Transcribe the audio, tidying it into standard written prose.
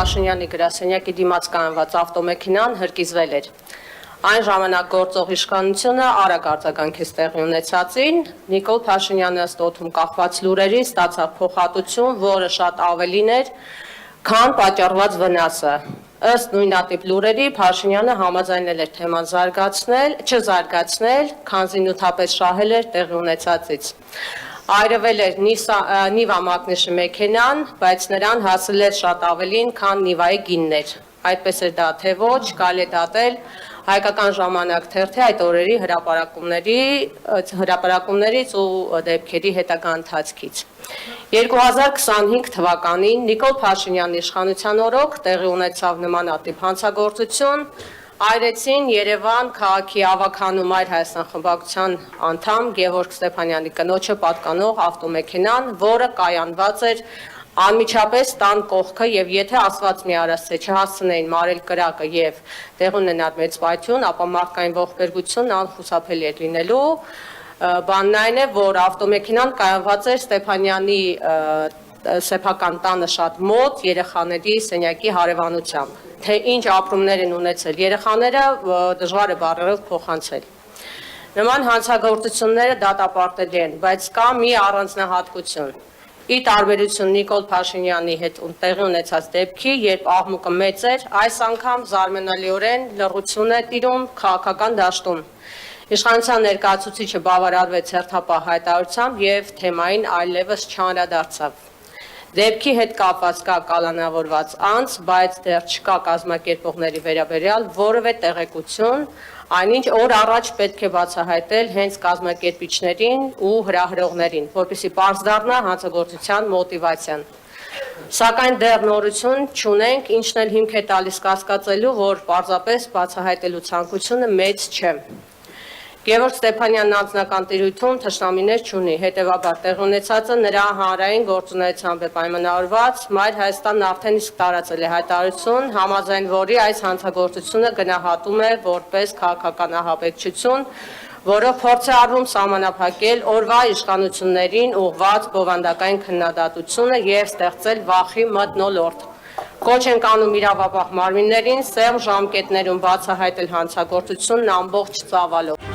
Փաշինյանի գրասենյակի դիմաց կայանված ավտոմեքենան հրկիզվել էր։ Այն ժամանակ գործող իշխանությունը արագ արձագանքեց տեղի ունեցածին, Նիկոլ Փաշինյանը ըստ օդում կախված լուրերի ստացավ փոխհատուցում, որը շատ ավելին էր, քան պատճառված վնասը։ Ըստ նույնատիպ լուրերի Փաշինյանը համաձայնել էր թեման չզարգացնել, քանզի նյութապես շահել էր տեղի ունեցածից։ Այրվել էր Նիվա մակնիշի մեքենան, բայց նրան հասել էր շատ ավելին, քան Նիվայի գինն էր։ Այդպես էր դա թե ոչ, կարելի է դատել Հայկական ժամանակ թերթի այդ օրերի հրապարակումներից ու դեպքերի հետագա ընթացքից։ 2025 թվականին Նիկոլ Փաշինյանի իշխանության օրոք տեղի ունեցավ նմանատիպ հանցագործություն, այրեցին Երևան քաղաքի ավագանու Մայր Հայաստան խմբակցության անդամ Գևորգ Ստեփանյանի կնոջը պատկանող ավտոմեքենան, որը կայանված էր անմիջապես տան կողքը եւ եթե Աստված մի արասցե չհասցնեին մարել կրակը եւ տեղ ունենար մեծ պայթյուն, ապա մարդկային ողբերգությունն անխուսափելի էր լինելու։ Բանն այն է, որ ավտոմեքենան կայանված էր Ստեփանյանի սեփական տանը շատ մոտ երեխաների սենյակի հարևանությամբ։ Թե ինչ ապրումներ են ունեցել երեխաները, դժվար է բառերով փոխանցել։ Նման հանցագործությունները դատապարտելի են, բայց կա մի առանձնահատկություն։ Ի տարբերություն Նիկոլ Փաշինյանի հետ տեղի ունեցած դեպքի, երբ աղմուկը մեծ էր, այս անգամ զարմանալիորեն լռություն է տիրում քաղաքական դաշտում։ Իշխանության ներկայացուցիչը բավարարվեց հերթապահ հայտարարությամբ եւ թեմային այլևս չանդրադարձավ։ Դեպքի հետ կապված կա կալանավորված անձ, բայց դեռ չկա կազմակերպողների վերաբերյալ որևէ տեղեկություն, այնինչ օր առաջ պետք է բացահայտել հենց կազմակերպիչներին ու հրահրողներին, որպեսզի պարզ դառնա հանցագործության մոտիվացիան։ Սակայն դեռ նորություն չունենք, ինչն էլ հիմք է տալիս կասկածելու, որ պարզապես բացահայտելու ցանկությունը մեծ չէ։ Գևորգ Ստեփանյանն անձնական տիրույթում թշնամիներ չունի, հետևաբար տեղի ունեցածը նրա հանրային գործունեությամբ է պայմանավորված, Մայր Հայաստանն արդեն իսկ տարածել է հայտարարություն, համաձայն որի այս հանցագործությունը գնահատում է որպես քաղաքական ահաբեկչություն, որը փորձ է արվում սահմանափակել օրվա իշխանություններին ուղղված բովանդակային քննադատությունը եւ ստեղծել վախի մթնոլորտ։ Կոչ ենք անում իրավապահ մարմիններին սեղմ ժամկետներում բացահայտել հանցագործությունն ամբողջ ծավալով։